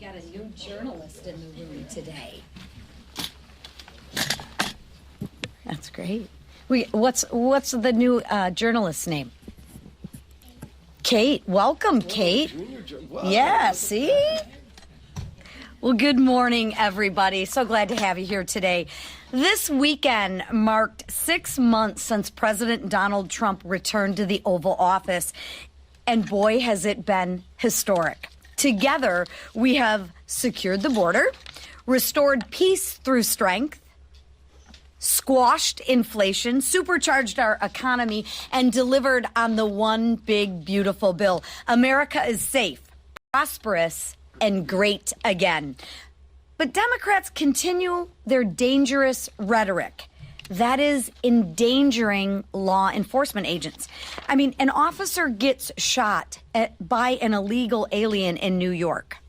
got a new journalist in the room today. That's great. What's the new journalist's name? Kate. Welcome, Kate. Wow. Yeah, see? Well, good morning, everybody. So glad to have you here today. This weekend marked 6 months since President Donald Trump returned to the Oval Office, and boy, has it been historic. Together, we have secured the border, restored peace through strength, squashed inflation, supercharged our economy, and delivered on the one big, beautiful bill. America is safe, prosperous, and great again. But Democrats continue their dangerous rhetoric. That is endangering law enforcement agents. I mean, an officer gets shot by an illegal alien in New York.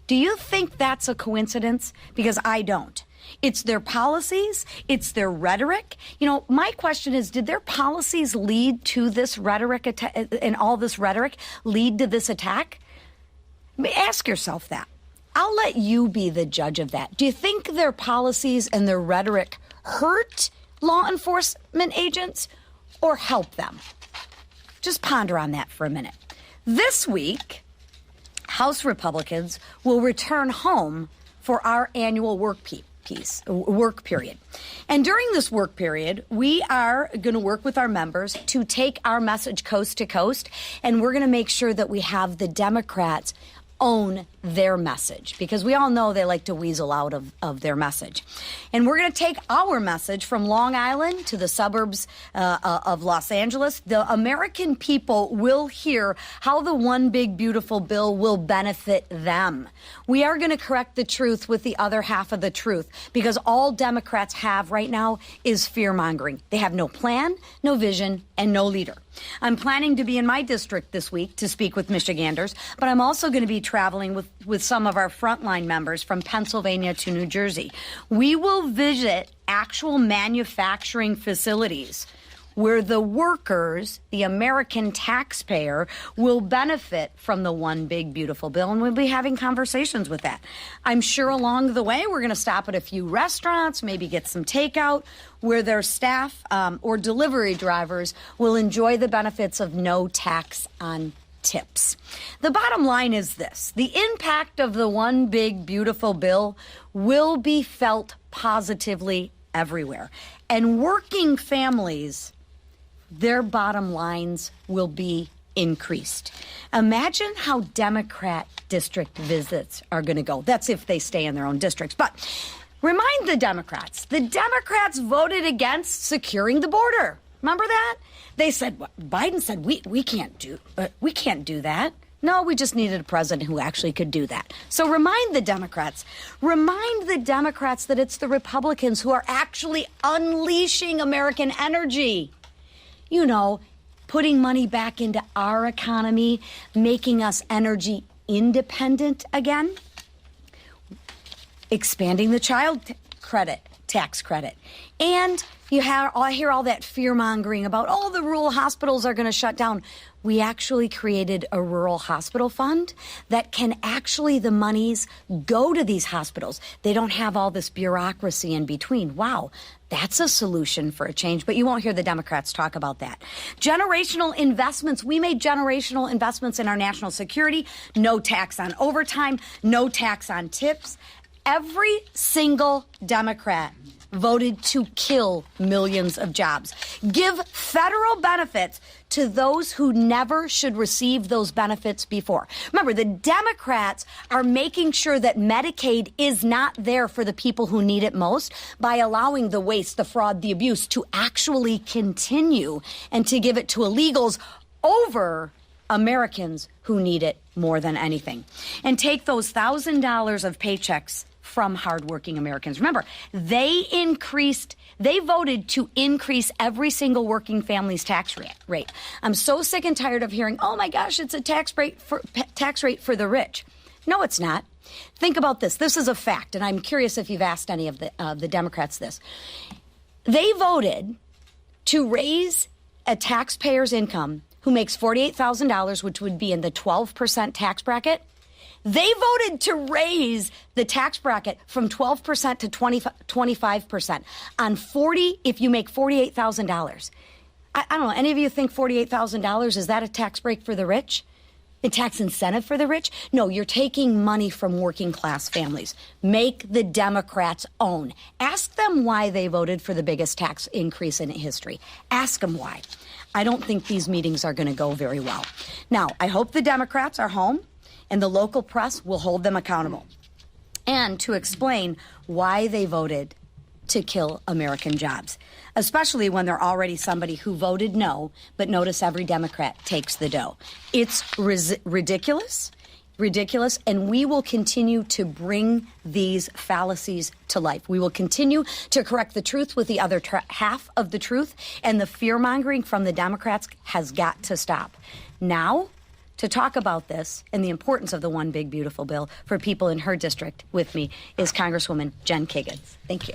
Do you think that's a coincidence? Because I don't. It's their policies. It's their rhetoric. You know, my question is, did their policies lead to this rhetoric and all this rhetoric lead to this attack? Ask yourself that. I'll let you be the judge of that. Do you think their policies and their rhetoric hurt law enforcement agents or help them? Just ponder on that for a minute. This week, House Republicans will return home for our annual work period. And during this work period, we are going to work with our members to take our message coast to coast, and we're going to make sure that we have the Democrats own their message, because we all know they like to weasel out of their message. And we're going to take our message from Long Island to the suburbs of Los Angeles. The American people will hear how the one big beautiful bill will benefit them. We are going to correct the truth with the other half of the truth, because all Democrats have right now is fear-mongering. They have no plan, no vision, and no leader. I'm planning to be in my district this week to speak with Michiganders, but I'm also going to be traveling with some of our frontline members from Pennsylvania to New Jersey. We will visit actual manufacturing facilities where the workers, the American taxpayer, will benefit from the one big beautiful bill, and we'll be having conversations with that. I'm sure along the way we're going to stop at a few restaurants, maybe get some takeout, where their staff or delivery drivers will enjoy the benefits of no tax on tips. The bottom line is this: the impact of the one big beautiful bill will be felt positively everywhere, and working families, their bottom lines will be increased. Imagine how Democrat district visits are going to go. That's if they stay in their own districts. But remind the Democrats voted against securing the border. Remember that? They said, Biden said, we can't do that. No, we just needed a president who actually could do that. So remind the Democrats that it's the Republicans who are actually unleashing American energy. You know, putting money back into our economy, making us energy independent again, expanding the child tax credit. And I hear all that fear-mongering about, the rural hospitals are going to shut down. We actually created a rural hospital fund that can actually, the monies go to these hospitals. They don't have all this bureaucracy in between. Wow, that's a solution for a change, but you won't hear the Democrats talk about that. Generational investments. We made generational investments in our national security. No tax on overtime, no tax on tips. Every single Democrat voted to kill millions of jobs. Give federal benefits to those who never should receive those benefits before. Remember, the Democrats are making sure that Medicaid is not there for the people who need it most by allowing the waste, the fraud, the abuse to actually continue and to give it to illegals over Americans who need it more than anything. And take those $1,000 of paychecks from hardworking Americans. Remember, they voted to increase every single working family's tax rate. I'm so sick and tired of hearing, oh my gosh, it's a tax rate for the rich. No, it's not. Think about this. This is a fact, and I'm curious if you've asked any of the Democrats this. They voted to raise a taxpayer's income who makes $48,000, which would be in the 12% tax bracket. They voted to raise the tax bracket from 12% to 25% on 40, if you make $48,000. I don't know, any of you think $48,000, is that a tax break for the rich? A tax incentive for the rich? No, you're taking money from working class families. Make the Democrats own. Ask them why they voted for the biggest tax increase in history. Ask them why. I don't think these meetings are going to go very well. Now, I hope the Democrats are home and the local press will hold them accountable, and to explain why they voted to kill American jobs, especially when they're already somebody who voted no, but notice every Democrat takes the dough. It's ridiculous, and we will continue to bring these fallacies to life. We will continue to correct the truth with the other half of the truth, and the fear-mongering from the Democrats has got to stop. Now, to talk about this and the importance of the One Big Beautiful Bill for people in her district with me is Congresswoman Jen Kiggans. Thank you.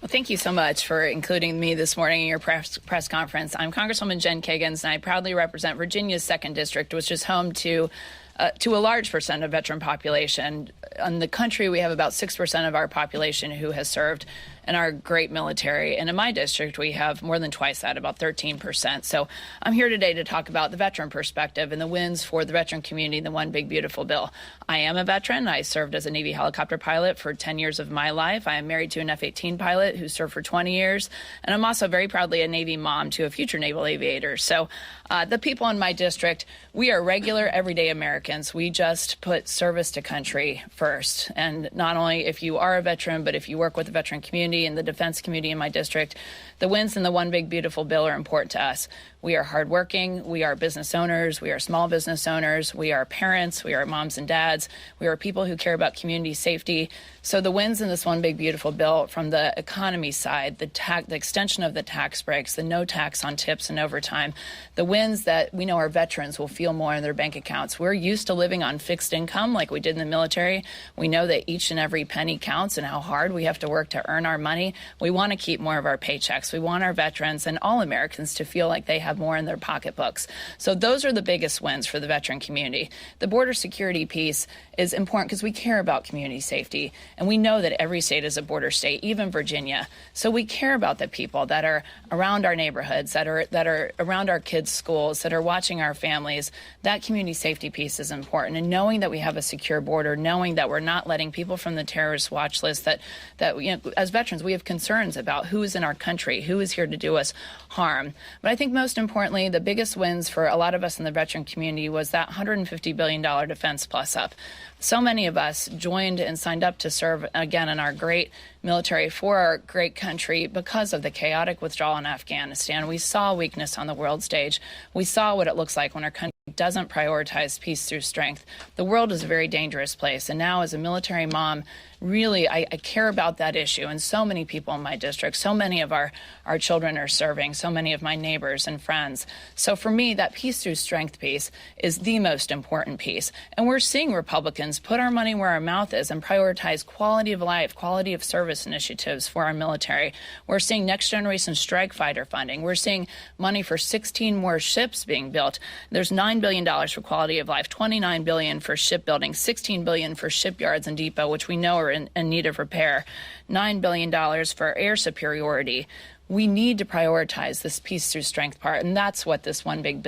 Well, thank you so much for including me this morning in your press conference. I'm Congresswoman Jen Kiggans, and I proudly represent Virginia's 2nd District, which is home to a large percent of veteran population. In the country, we have about 6% of our population who has served in our great military. And in my district, we have more than twice that, about 13%. So I'm here today to talk about the veteran perspective and the wins for the veteran community in the One Big Beautiful Bill. I am a veteran. I served as a Navy helicopter pilot for 10 years of my life. I am married to an F-18 pilot who served for 20 years. And I'm also very proudly a Navy mom to a future naval aviator. So the people in my district, we are regular, everyday Americans. We just put service to country first. And not only if you are a veteran, but if you work with the veteran community and the defense community in my district, the wins in the One Big Beautiful Bill are important to us. We are hardworking. We are business owners. We are small business owners. We are parents. We are moms and dads. We are people who care about community safety. So the wins in this One Big Beautiful Bill from the economy side, the extension of the tax breaks, the no tax on tips and overtime, the wins that we know our veterans will feel more in their bank accounts. We're used to living on fixed income like we did in the military. We know that each and every penny counts and how hard we have to work to earn our money. We want to keep more of our paychecks. We want our veterans and all Americans to feel like they have more in their pocketbooks. So those are the biggest wins for the veteran community. The border security piece is important because we care about community safety. And we know that every state is a border state, even Virginia. So we care about the people that are around our neighborhoods, that are around our kids' schools, that are watching our families. That community safety piece is important. And knowing that we have a secure border, knowing that we're not letting people from the terrorist watch list, that you know, as veterans, we have concerns about who is in our country, who is here to do us harm. But I think most importantly, the biggest wins for a lot of us in the veteran community was that $150 billion Defense Plus up. So many of us joined and signed up to serve again in our great military for our great country because of the chaotic withdrawal in Afghanistan. We saw weakness on the world stage. We saw what it looks like when our country doesn't prioritize peace through strength. The world is a very dangerous place. And now as a military mom, really, I care about that issue. And so many people in my district, so many of our children are serving, so many of my neighbors and friends. So for me, that peace through strength piece is the most important piece. And we're seeing Republicans put our money where our mouth is and prioritize quality of life, quality of service initiatives for our military. We're seeing next generation strike fighter funding. We're seeing money for 16 more ships being built. There's $9 billion for quality of life, $29 billion for shipbuilding, $16 billion for shipyards and depot, which we know are in need of repair, $9 billion for air superiority. We need to prioritize this peace through strength part, and that's what this One Big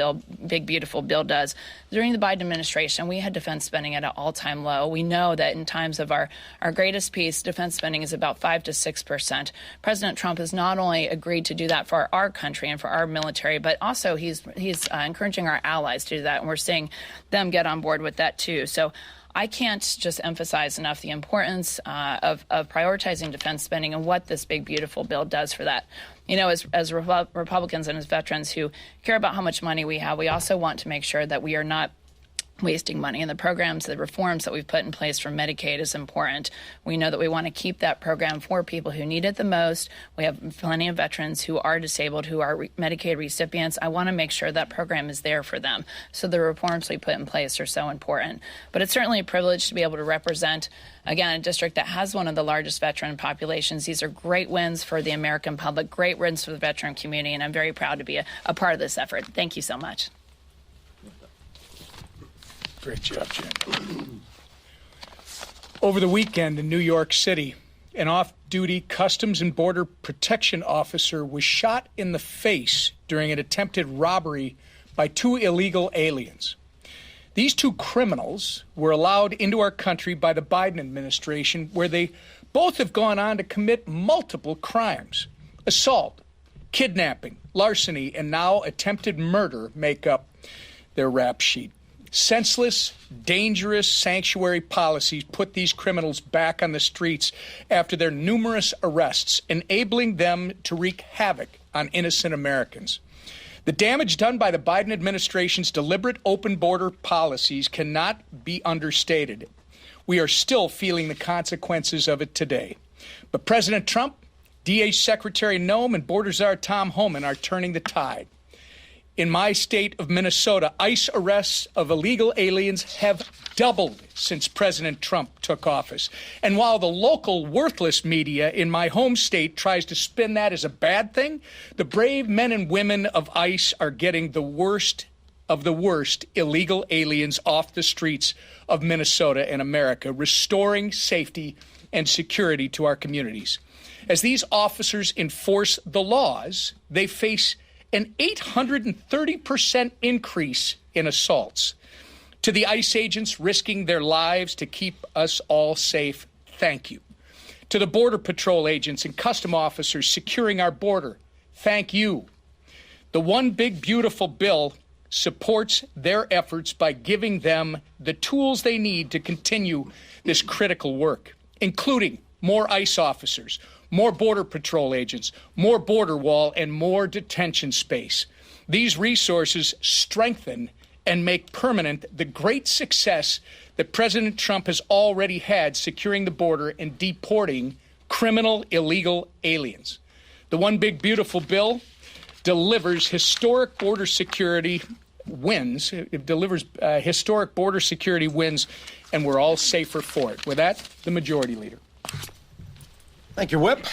Beautiful Bill does. During the Biden administration, we had defense spending at an all-time low. We know that in times of our greatest peace, defense spending is about 5 to 6%. President Trump has not only agreed to do that for our country and for our military, but also he's encouraging our allies to do that, and we're seeing them get on board with that too. So I can't just emphasize enough the importance of prioritizing defense spending and what this big, beautiful bill does for that. You know, as Republicans and as veterans who care about how much money we have, we also want to make sure that we are not wasting money. And the programs, the reforms that we've put in place for Medicaid is important. We know that we want to keep that program for people who need it the most. We have plenty of veterans who are disabled, who are Medicaid recipients. I want to make sure that program is there for them. So the reforms we put in place are so important. But it's certainly a privilege to be able to represent, again, a district that has one of the largest veteran populations. These are great wins for the American public, great wins for the veteran community, and I'm very proud to be a part of this effort. Thank you so much. Great job, Jen. Over the weekend in New York City, an off-duty Customs and Border Protection officer was shot in the face during an attempted robbery by two illegal aliens. These two criminals were allowed into our country by the Biden administration, where they both have gone on to commit multiple crimes. Assault, kidnapping, larceny, and now attempted murder make up their rap sheet. Senseless, dangerous sanctuary policies put these criminals back on the streets after their numerous arrests, enabling them to wreak havoc on innocent Americans. The damage done by the Biden administration's deliberate open border policies cannot be understated. We are still feeling the consequences of it today. But President Trump, DA Secretary Noem, and Border Czar Tom Homan are turning the tide. In my state of Minnesota, ICE arrests of illegal aliens have doubled since President Trump took office. And while the local worthless media in my home state tries to spin that as a bad thing, the brave men and women of ICE are getting the worst of the worst illegal aliens off the streets of Minnesota and America, restoring safety and security to our communities. As these officers enforce the laws, they face an 830% increase in assaults. To the ICE agents risking their lives to keep us all safe, thank you. To the Border Patrol agents and custom officers securing our border, thank you. The One Big Beautiful Bill supports their efforts by giving them the tools they need to continue this critical work, including more ICE officers, more Border Patrol agents, more border wall, and more detention space. These resources strengthen and make permanent the great success that President Trump has already had securing the border and deporting criminal illegal aliens. The One Big Beautiful Bill delivers historic border security wins. It delivers historic border security wins, and we're all safer for it. With that, the Majority Leader. Thank you, Whip.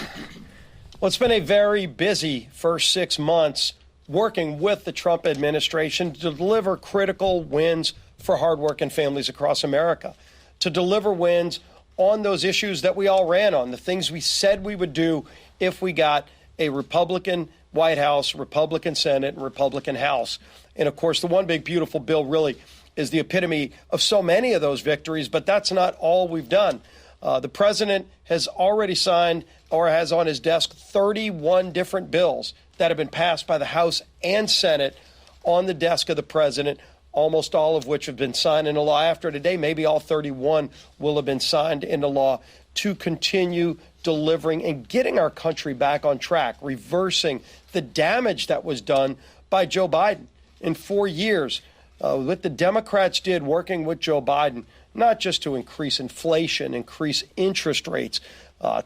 Well, it's been a very busy first 6 months working with the Trump administration to deliver critical wins for hardworking families across America, to deliver wins on those issues that we all ran on, the things we said we would do if we got a Republican White House, Republican Senate, and Republican House. And, of course, the One Big Beautiful Bill really is the epitome of so many of those victories, but that's not all we've done. The president has already signed or has on his desk 31 different bills that have been passed by the House and Senate on the desk of the president, almost all of which have been signed into law. After today, maybe all 31 will have been signed into law to continue delivering and getting our country back on track, reversing the damage that was done by Joe Biden in 4 years. What the Democrats did working with Joe Biden, not just to increase inflation, increase interest rates,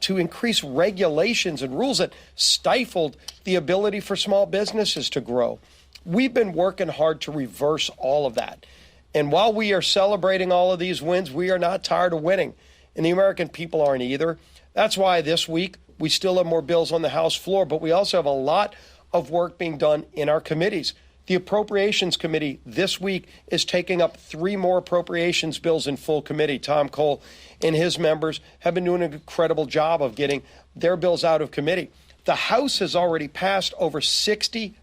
to increase regulations and rules that stifled the ability for small businesses to grow. We've been working hard to reverse all of that. And while we are celebrating all of these wins, we are not tired of winning. And the American people aren't either. That's why this week we still have more bills on the House floor, but we also have a lot of work being done in our committees. The Appropriations Committee this week is taking up 3 more appropriations bills in full committee. Tom Cole and his members have been doing an incredible job of getting their bills out of committee. The House has already passed over 60%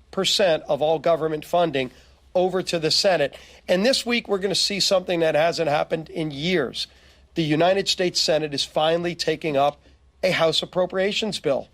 of all government funding over to the Senate. And this week we're going to see something that hasn't happened in years. The United States Senate is finally taking up a House appropriations bill.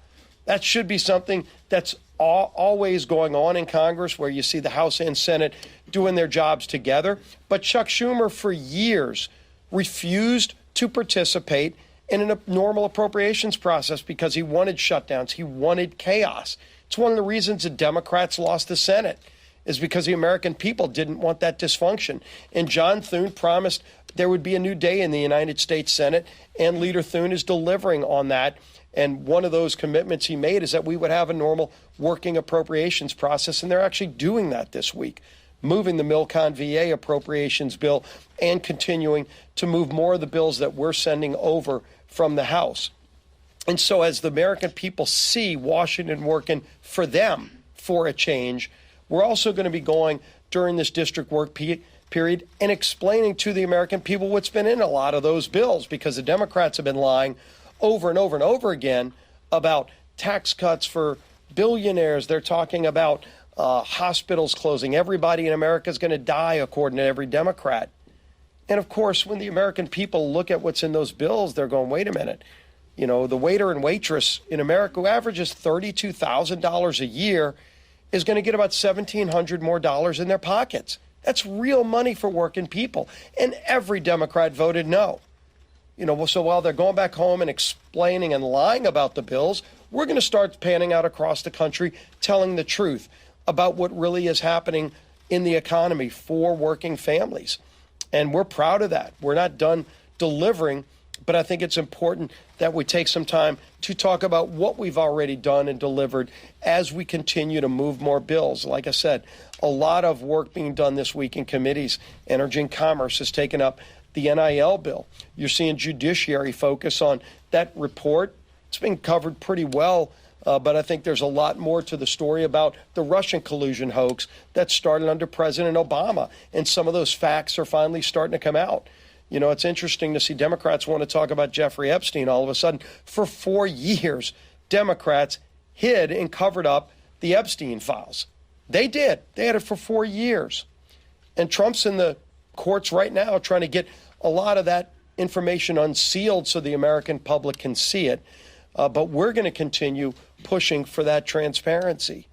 That should be something that's always going on in Congress, where you see the House and Senate doing their jobs together. But Chuck Schumer, for years, refused to participate in a normal appropriations process because he wanted shutdowns. He wanted chaos. It's one of the reasons the Democrats lost the Senate, is because the American people didn't want that dysfunction. And John Thune promised there would be a new day in the United States Senate, and Leader Thune is delivering on that. And one of those commitments he made is that we would have a normal working appropriations process, and they're actually doing that this week, moving the Milcon VA appropriations bill and continuing to move more of the bills that we're sending over from the House. And so as the American people see Washington working for them for a change, we're also going to be going during this district work period and explaining to the American people what's been in a lot of those bills, because the Democrats have been lying over and over and over again about tax cuts for billionaires. They're talking about hospitals closing. Everybody in America is going to die, according to every Democrat. And of course, when the American people look at what's in those bills, they're going, wait a minute. You know, the waiter and waitress in America who averages $32,000 a year is going to get about $1,700 more dollars in their pockets. That's real money for working people. And every Democrat voted no. You know, so while they're going back home and explaining and lying about the bills, we're going to start panning out across the country, telling the truth about what really is happening in the economy for working families. And we're proud of that. We're not done delivering, but I think it's important that we take some time to talk about what we've already done and delivered as we continue to move more bills. Like I said, a lot of work being done this week in committees. Energy and Commerce has taken up the NIL bill. You're seeing Judiciary focus on that report. It's been covered pretty well, but I think there's a lot more to the story about the Russian collusion hoax that started under President Obama, and some of those facts are finally starting to come out. You know, it's interesting to see Democrats want to talk about Jeffrey Epstein all of a sudden. For 4 years, Democrats hid and covered up the Epstein files. They did. They had it for 4 years. And Trump's in the courts right now trying to get a lot of that information unsealed so the American public can see it. But we're going to continue pushing for that transparency.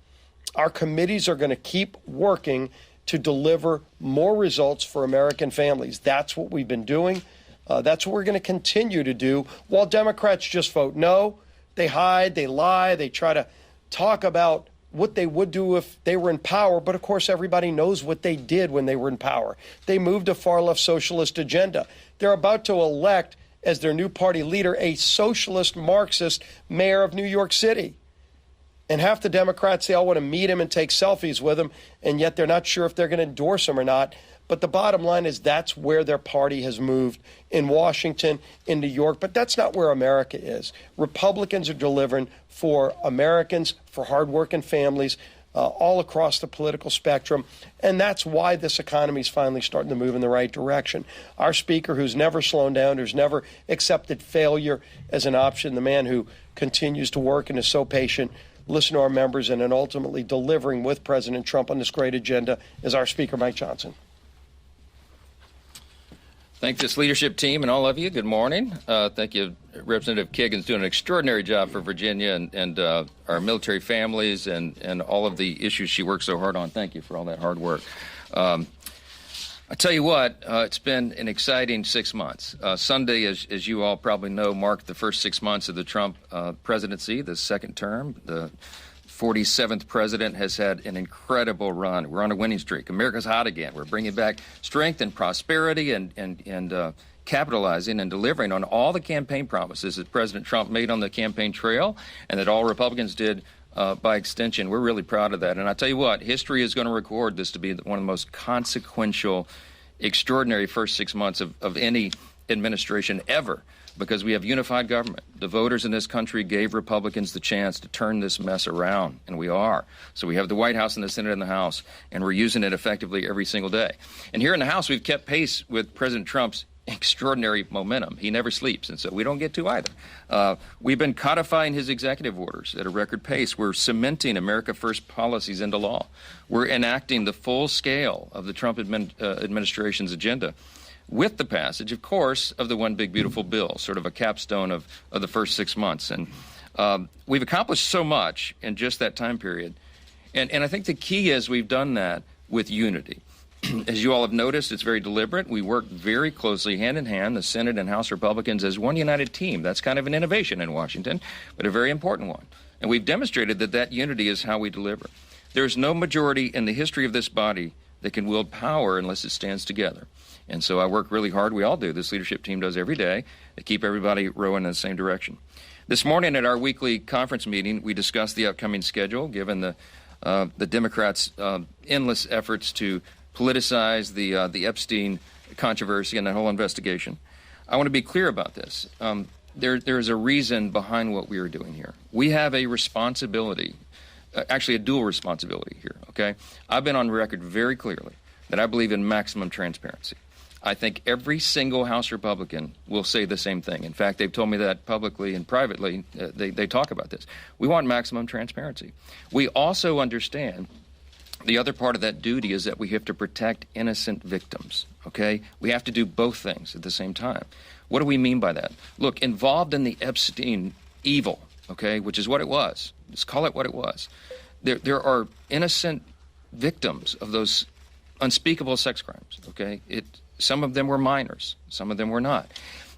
Our committees are going to keep working to deliver more results for American families. That's what we've been doing. That's what we're going to continue to do, while Democrats just vote no. They hide, they lie, they try to talk about what they would do if they were in power. But of course, everybody knows what they did when they were in power. They moved a far-left socialist agenda. They're about to elect as their new party leader a socialist Marxist mayor of New York City. And half the Democrats, they all want to meet him and take selfies with him, and yet they're not sure if they're going to endorse him or not. But the bottom line is that's where their party has moved in Washington, in New York. But that's not where America is. Republicans are delivering for Americans, for hardworking families, all across the political spectrum. And that's why this economy is finally starting to move in the right direction. Our speaker, who's never slowed down, who's never accepted failure as an option, the man who continues to work and is so patient, listen to our members, and then ultimately delivering with President Trump on this great agenda, is our Speaker, Mike Johnson. Thank this leadership team and all of you. Good morning. Thank you. Representative Kagan's doing an extraordinary job for Virginia and our military families and all of the issues she works so hard on. Thank you for all that hard work. I tell you what, it's been an exciting 6 months. Sunday, as you all probably know, marked the first 6 months of the Trump presidency, the second term. The 47th president has had an incredible run. We're on a winning streak. America's hot again. We're bringing back strength and prosperity and capitalizing and delivering on all the campaign promises that President Trump made on the campaign trail and that all Republicans did by extension. We're really proud of that. And I tell you what, history is going to record this to be one of the most consequential, extraordinary first 6 months of any administration ever, because we have unified government. The voters in this country gave Republicans the chance to turn this mess around, and we are. So we have the White House and the Senate and the House, and we're using it effectively every single day. And here in the House, we've kept pace with President Trump's extraordinary momentum. He never sleeps, and so we don't get to either. We've been codifying his executive orders at a record pace. We're cementing America First policies into law. We're enacting the full scale of the Trump administration's agenda, with the passage, of course, of the One Big Beautiful Bill, sort of a capstone of the first 6 months. And we've accomplished so much in just that time period. And I think the key is we've done that with unity. As you all have noticed, it's very deliberate. We work very closely, hand in hand, the Senate and House Republicans, as one united team. That's kind of an innovation in Washington, but a very important one. And we've demonstrated that that unity is how we deliver. There's no majority in the history of this body that can wield power unless it stands together. And so I work really hard. We all do. This leadership team does every day to keep everybody rowing in the same direction. This morning at our weekly conference meeting, we discussed the upcoming schedule, given the Democrats' endless efforts to politicize the Epstein controversy and that whole investigation. I want to be clear about this. There's a reason behind what we are doing here. We have a responsibility, actually a dual responsibility here, okay? I've been on record very clearly that I believe in maximum transparency. I think every single House Republican will say the same thing. In fact, they've told me that publicly and privately. They talk about this. We want maximum transparency. We also understand the other part of that duty is that we have to protect innocent victims, okay? We have to do both things at the same time. What do we mean by that? Look, involved in the Epstein evil, okay, which is what it was. Let's call it what it was. There are innocent victims of those unspeakable sex crimes, okay? Some of them were minors. Some of them were not.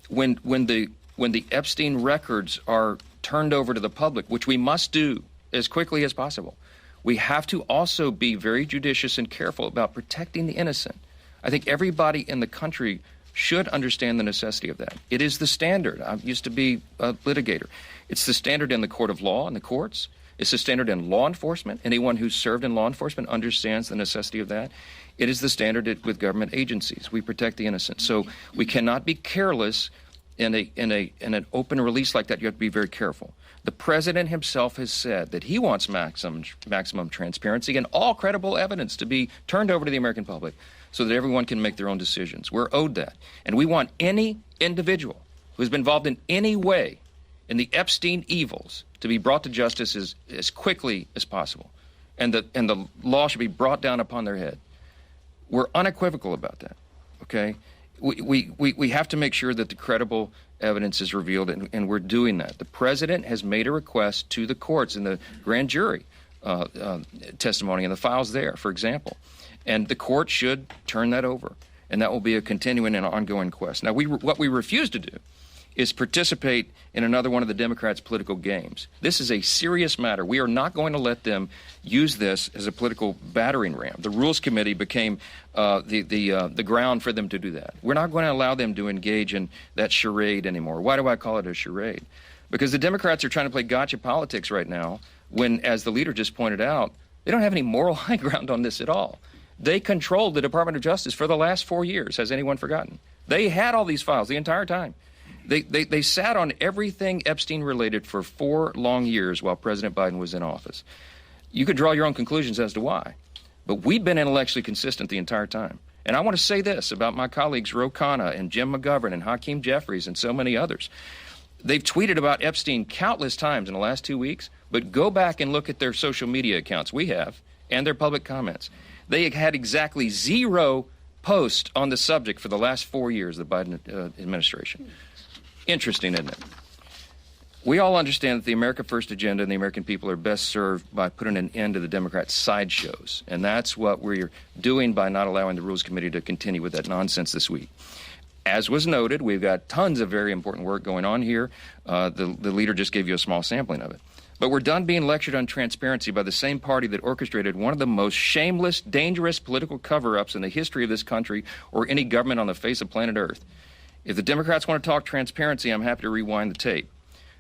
When the Epstein records are turned over to the public, which we must do as quickly as possible, we have to also be very judicious and careful about protecting the innocent. I think everybody in the country should understand the necessity of that. It is the standard. I used to be a litigator. It's the standard in the court of law and the courts. It's the standard in law enforcement. Anyone who's served in law enforcement understands the necessity of that. It is the standard with government agencies. We protect the innocent. So we cannot be careless in an open release like that. You have to be very careful. The president himself has said that he wants maximum transparency and all credible evidence to be turned over to the American public so that everyone can make their own decisions. We're owed that. And we want any individual who has been involved in any way in the Epstein evils to be brought to justice as quickly as possible. And the law should be brought down upon their head. We're unequivocal about that, okay? We have to make sure that the credible evidence is revealed, and we're doing that. The president has made a request to the courts in the grand jury testimony and the files there, for example. And the court should turn that over, and that will be a continuing and ongoing quest. Now, what we refuse to do is participate in another one of the Democrats' political games. This is a serious matter. We are not going to let them use this as a political battering ram. The Rules Committee became the ground for them to do that. We're not going to allow them to engage in that charade anymore. Why do I call it a charade? Because the Democrats are trying to play gotcha politics right now when, as the leader just pointed out, they don't have any moral high ground on this at all. They controlled the Department of Justice for the last 4 years. Has anyone forgotten? They had all these files the entire time. They sat on everything Epstein related for 4 long years while President Biden was in office. You could draw your own conclusions as to why, but we've been intellectually consistent the entire time. And I want to say this about my colleagues Ro Khanna and Jim McGovern and Hakeem Jeffries and so many others. They've tweeted about Epstein countless times in the last 2 weeks, but go back and look at their social media accounts, we have, and their public comments. They had exactly 0 posts on the subject for the last 4 years of the Biden administration. Interesting, isn't it? We all understand that the America First agenda and the American people are best served by putting an end to the Democrats' sideshows. And that's what we're doing by not allowing the Rules Committee to continue with that nonsense this week. As was noted, we've got tons of very important work going on here. The leader just gave you a small sampling of it. But we're done being lectured on transparency by the same party that orchestrated one of the most shameless, dangerous political cover-ups in the history of this country or any government on the face of planet Earth. If the Democrats want to talk transparency, I'm happy to rewind the tape.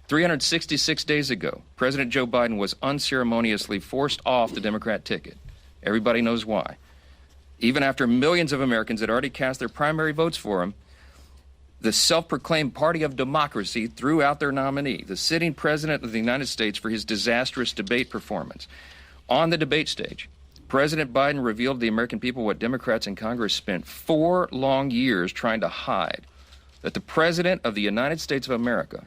366 days ago, President Joe Biden was unceremoniously forced off the Democrat ticket. Everybody knows why. Even after millions of Americans had already cast their primary votes for him, the self-proclaimed party of democracy threw out their nominee, the sitting president of the United States, for his disastrous debate performance. On the debate stage, President Biden revealed to the American people what Democrats in Congress spent 4 long years trying to hide, that the President of the United States of America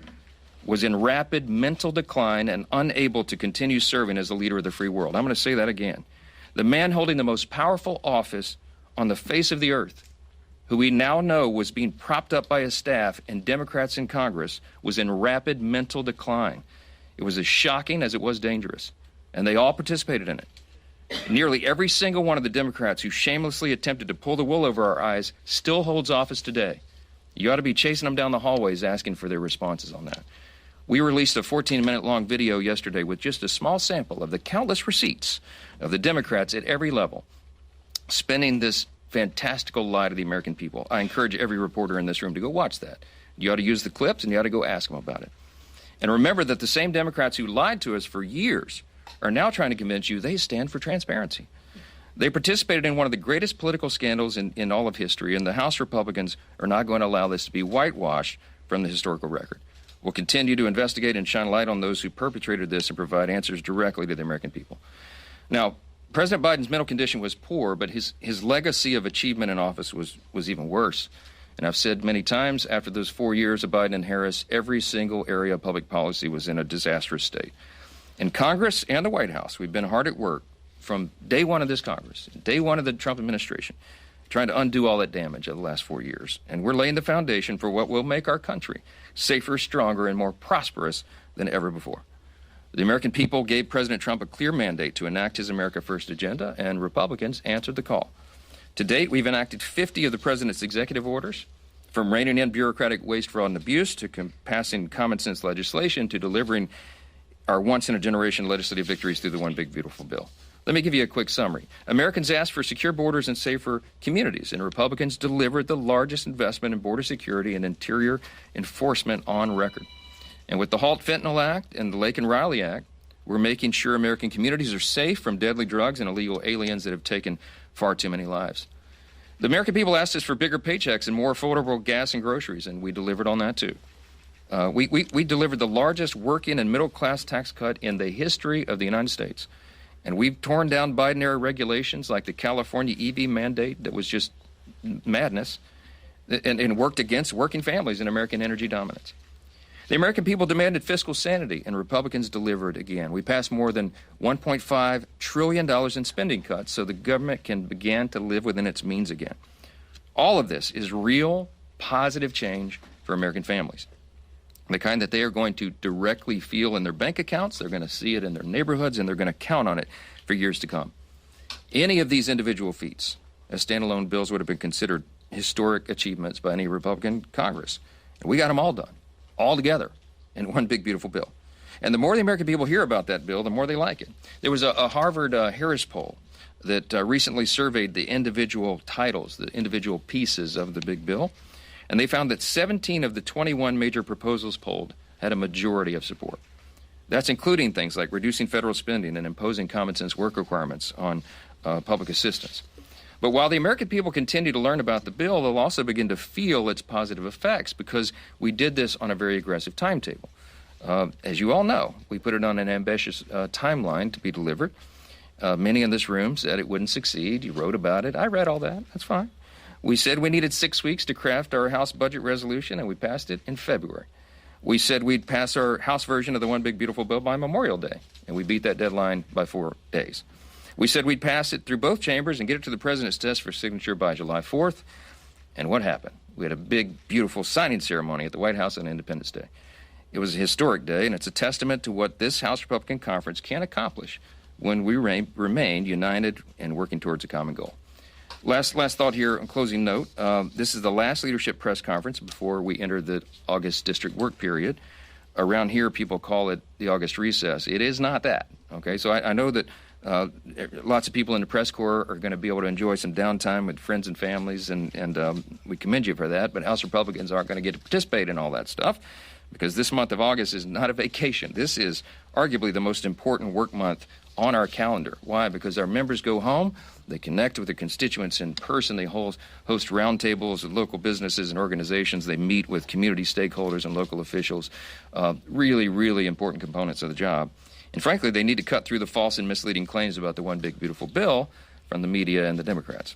was in rapid mental decline and unable to continue serving as the leader of the free world. I'm going to say that again. The man holding the most powerful office on the face of the earth, who we now know was being propped up by his staff and Democrats in Congress, was in rapid mental decline. It was as shocking as it was dangerous, and they all participated in it. Nearly every single one of the Democrats who shamelessly attempted to pull the wool over our eyes still holds office today. You ought to be chasing them down the hallways asking for their responses on that. We released a 14-minute-long video yesterday with just a small sample of the countless receipts of the Democrats at every level spinning this fantastical lie to the American people. I encourage every reporter in this room to go watch that. You ought to use the clips, and you ought to go ask them about it. And remember that the same Democrats who lied to us for years are now trying to convince you they stand for transparency. They participated in one of the greatest political scandals in all of history, and the House Republicans are not going to allow this to be whitewashed from the historical record. We'll continue to investigate and shine light on those who perpetrated this and provide answers directly to the American people. Now, President Biden's mental condition was poor, but his legacy of achievement in office was even worse. And I've said many times, after those 4 years of Biden and Harris, every single area of public policy was in a disastrous state. In Congress and the White House, we've been hard at work from day one of this Congress, day one of the Trump administration, trying to undo all that damage of the last 4 years. And we're laying the foundation for what will make our country safer, stronger, and more prosperous than ever before. The American people gave President Trump a clear mandate to enact his America First agenda, and Republicans answered the call. To date, we've enacted 50 of the president's executive orders, from reining in bureaucratic waste, fraud, and abuse to passing common sense legislation to delivering our once-in-a-generation legislative victories through the One Big Beautiful Bill. Let me give you a quick summary. Americans asked for secure borders and safer communities, and Republicans delivered the largest investment in border security and interior enforcement on record. And with the Halt Fentanyl Act and the Lake and Riley Act, we're making sure American communities are safe from deadly drugs and illegal aliens that have taken far too many lives. The American people asked us for bigger paychecks and more affordable gas and groceries, and we delivered on that too. We delivered the largest working and middle-class tax cut in the history of the United States. And we've torn down Biden-era regulations like the California EV mandate that was just madness and worked against working families and American energy dominance. The American people demanded fiscal sanity, and Republicans delivered again. We passed more than $1.5 trillion in spending cuts so the government can begin to live within its means again. All of this is real, positive change for American families. The kind that they are going to directly feel in their bank accounts, they're going to see it in their neighborhoods, and they're going to count on it for years to come. Any of these individual feats as standalone bills would have been considered historic achievements by any Republican Congress. And we got them all done, all together, in one big, beautiful bill. And the more the American people hear about that bill, the more they like it. There was a Harvard Harris poll that recently surveyed the individual titles, the individual pieces of the big bill. And they found that 17 of the 21 major proposals polled had a majority of support. That's including things like reducing federal spending and imposing common sense work requirements on public assistance. But while the American people continue to learn about the bill, they'll also begin to feel its positive effects because we did this on a very aggressive timetable. As you all know, we put it on an ambitious timeline to be delivered. Many in this room said it wouldn't succeed. You wrote about it. I read all that. That's fine. We said we needed 6 weeks to craft our House budget resolution, and we passed it in February. We said we'd pass our House version of the One Big Beautiful Bill by Memorial Day, and we beat that deadline by 4 days. We said we'd pass it through both chambers and get it to the president's desk for signature by July 4th. And what happened? We had a big, beautiful signing ceremony at the White House on Independence Day. It was a historic day, and it's a testament to what this House Republican Conference can accomplish when we remain united and working towards a common goal. Last thought here, on closing note. This is the last leadership press conference before we enter the August district work period. Around here, people call it the August recess. It is not that, okay? So I know that lots of people in the press corps are going to be able to enjoy some downtime with friends and families, and we commend you for that, but House Republicans aren't going to get to participate in all that stuff because this month of August is not a vacation. This is arguably the most important work month on our calendar. Why? Because our members go home, they connect with their constituents in person, they host roundtables with local businesses and organizations, they meet with community stakeholders and local officials, really, really important components of the job. And frankly, they need to cut through the false and misleading claims about the One Big Beautiful Bill from the media and the Democrats.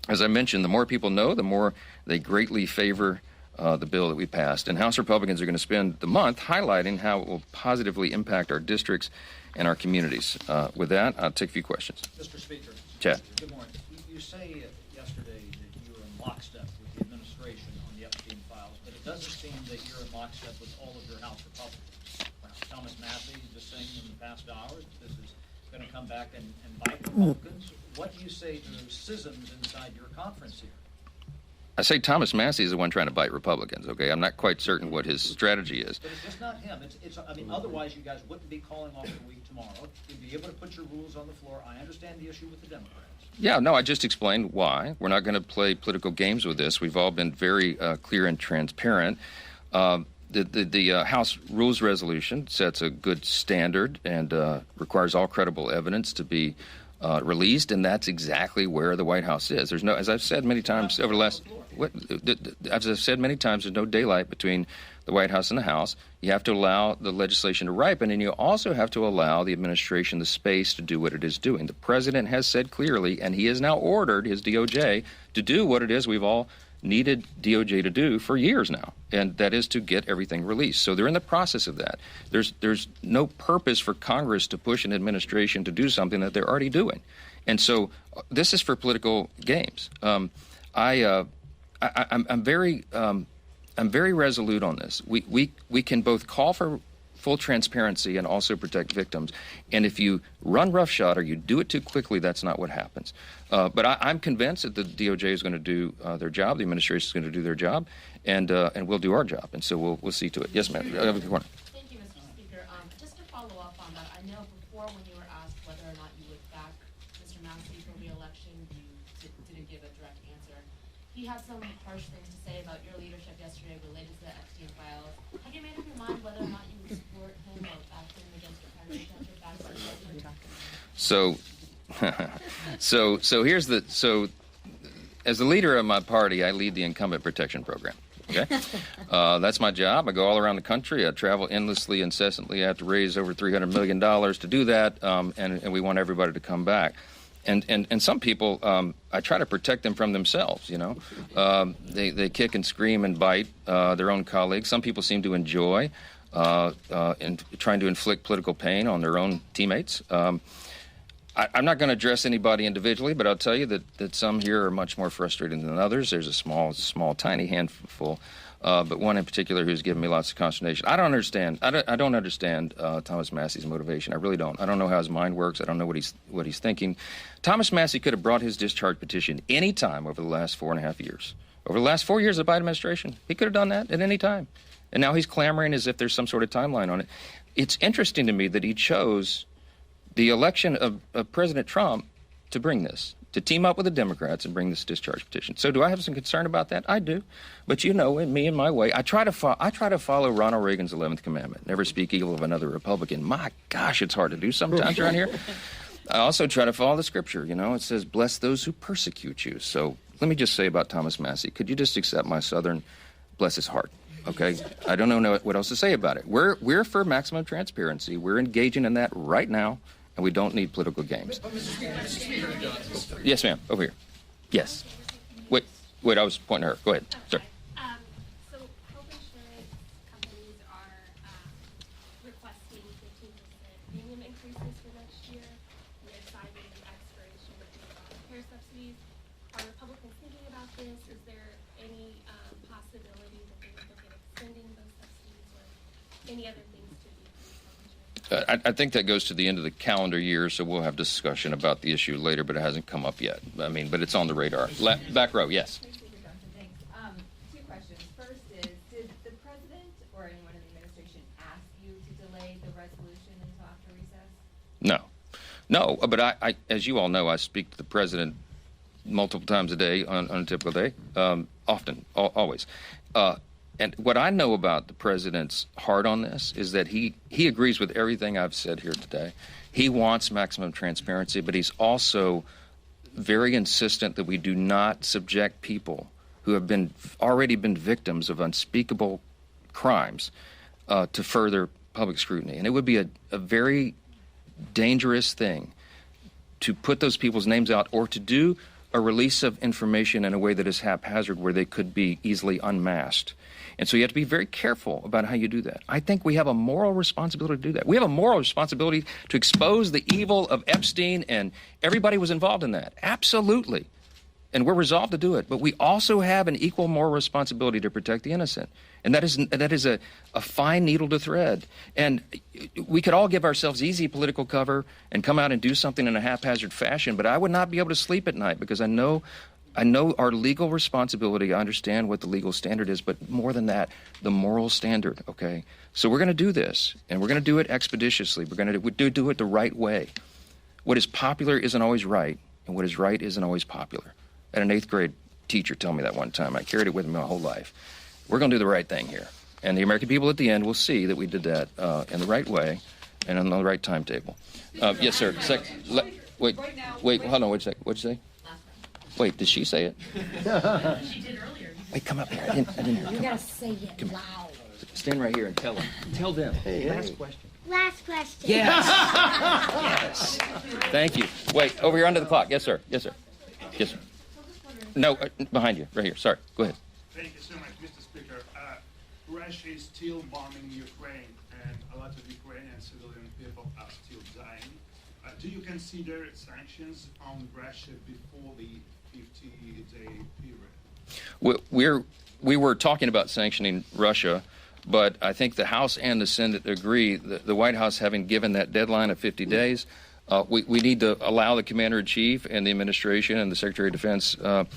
As I mentioned, the more people know, the more they greatly favor the bill that we passed. And House Republicans are going to spend the month highlighting how it will positively impact our districts and our communities. With that, I'll take a few questions. Mr. Speaker. Chad. Good morning. You say yesterday that you were in lockstep with the administration on the Epstein files, but it doesn't seem that you're in lockstep with all of your House Republicans. Thomas Massey just saying in the past hours that this is going to come back and bite Republicans. What do you say to those schisms inside your conference here? I say Thomas Massey is the one trying to bite Republicans, okay? I'm not quite certain what his strategy is. But it's just not him. I mean, otherwise you guys wouldn't be calling off the week tomorrow. You'd be able to put your rules on the floor. I understand the issue with the Democrats. Yeah, no, I just explained why. We're not going to play political games with this. We've all been very clear and transparent. The House Rules Resolution sets a good standard and requires all credible evidence to be released, and that's exactly where the White House is. There's no, as I've said many times over the last, as I've said many times, there's no daylight between the White House and the House. You have to allow the legislation to ripen, and you also have to allow the administration the space to do what it is doing. The president has said clearly, and he has now ordered his DOJ to do what it is we've all needed DOJ to do for years now, and that is to get everything released. So they're in the process of that. There's no purpose for Congress to push an administration to do something that they're already doing. And so this is for political games. I'm very resolute on this. We can both call for full transparency and also protect victims. And if you run roughshod or you do it too quickly, that's not what happens. But I'm convinced that the DOJ is going to do their job, the administration is going to do their job, and we'll do our job. And so we'll see to it. Yes, ma'am. Thank you, Mr. Speaker. Just to follow up on that, I know before when you were asked whether or not you would back Mr. Massey for re-election, you didn't give a direct answer. He had some harsh things to say about your leadership yesterday related to the Epstein files. Have you made up your mind whether or not you would support him or back him against your primary candidate back to the So as the leader of my party, I lead the incumbent protection program. Okay, that's my job. I go all around the country. I travel endlessly, incessantly. I have to raise over $300 million to do that, and we want everybody to come back. And some people, I try to protect them from themselves. You know, they kick and scream and bite their own colleagues. Some people seem to enjoy trying to inflict political pain on their own teammates. I'm not going to address anybody individually, but I'll tell you that some here are much more frustrated than others. There's a small, tiny handful, but one in particular who's given me lots of consternation. I don't understand Thomas Massey's motivation. I really don't. I don't know how his mind works. I don't know what he's thinking. Thomas Massey could have brought his discharge petition any time over the last 4.5 years. Over the last 4 years of the Biden administration, he could have done that at any time. And now he's clamoring as if there's some sort of timeline on it. It's interesting to me that he chose the election of President Trump to bring this, to team up with the Democrats and bring this discharge petition. So do I have some concern about that? I do. But you know, in me and my way, I try to follow Ronald Reagan's 11th commandment, never speak evil of another Republican. My gosh, it's hard to do sometimes around here. I also try to follow the scripture. You know, it says, bless those who persecute you. So let me just say about Thomas Massey, could you just accept my Southern, bless his heart? Okay, I don't know what else to say about it. We're for maximum transparency. We're engaging in that right now. And we don't need political games. Yes, ma'am. Over here. Yes. Wait. I was pointing at her. Go ahead. Sorry. So health insurance companies are requesting 15% premium increases for next year. They're citing the expiration of the care subsidies. Are Republicans thinking about this? Is there any possibility that they would look at extending those subsidies or any other things to decrease health insurance? I think that goes to the end of the calendar year, so we'll have discussion about the issue later, but it hasn't come up yet. I mean, but it's on the radar. Back row, yes. Thanks. Two questions. First is, did the president or anyone in the administration ask you to delay the resolution until after recess? No, but I, as you all know, I speak to the president multiple times a day on a typical day, often, always. And what I know about the president's heart on this is that he agrees with everything I've said here today. He wants maximum transparency, but he's also very insistent that we do not subject people who have already been victims of unspeakable crimes to further public scrutiny. And it would be a very dangerous thing to put those people's names out or to do a release of information in a way that is haphazard where they could be easily unmasked. And so you have to be very careful about how you do that. I think we have a moral responsibility to do that. We have a moral responsibility to expose the evil of Epstein, and everybody was involved in that. Absolutely. And we're resolved to do it. But we also have an equal moral responsibility to protect the innocent. And that is a fine needle to thread. And we could all give ourselves easy political cover and come out and do something in a haphazard fashion, but I would not be able to sleep at night because I know our legal responsibility. I understand what the legal standard is, but more than that, the moral standard, okay? So we're going to do this, and we're going to do it expeditiously. We're going to do it the right way. What is popular isn't always right, and what is right isn't always popular. I had an 8th grade teacher tell me that one time. I carried it with me my whole life. We're going to do the right thing here. And the American people at the end will see that we did that in the right way and on the right timetable. Yes, sir. Wait, hold on. What'd you say? Wait, did she say it? She did earlier. Wait, come up here. I didn't hear. You gotta say it loud. Stand right here and tell them. Tell them. Last question. Last question. Yes. Yes. Thank you. Wait, over here under the clock. Yes, sir. Yes, sir. Yes, sir. No, behind you, right here. Sorry. Go ahead. Thank you so much, Mr. Speaker. Russia is still bombing Ukraine, and a lot of Ukrainian civilian people are still dying. Do you consider sanctions on Russia before the 50-day period? We were talking about sanctioning Russia, but I think the House and the Senate agree that the White House, having given that deadline of 50 days, we need to allow the Commander-in-Chief and the administration and the Secretary of Defense and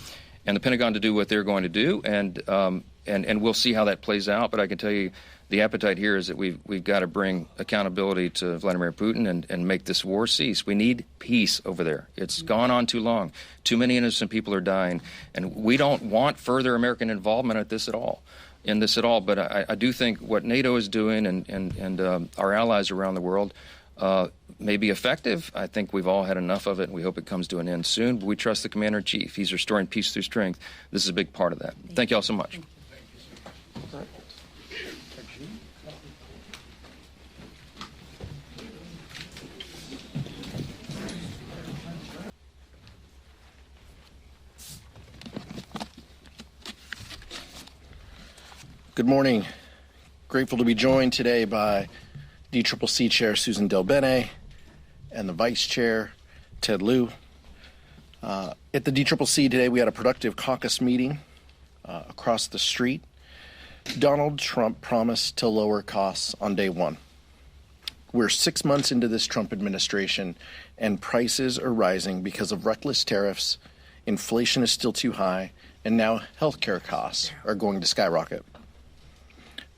the Pentagon to do what they're going to do, and we'll see how that plays out. But I can tell you the appetite here is that we've got to bring accountability to Vladimir Putin and make this war cease. We need peace over there. It's gone on too long. Too many innocent people are dying, and we don't want further American involvement in this at all. But I do think what NATO is doing and our allies around the world may be effective. I think we've all had enough of it, and we hope it comes to an end soon. But we trust the Commander-in-Chief. He's restoring peace through strength. This is a big part of that. Thank you all so much. Good morning. Grateful to be joined today by DCCC Chair Susan Del Bene and the Vice Chair Ted Lieu. At the DCCC today, we had a productive caucus meeting across the street. Donald Trump promised to lower costs on day one. We're 6 months into this Trump administration, and prices are rising because of reckless tariffs, inflation is still too high, and now healthcare costs are going to skyrocket.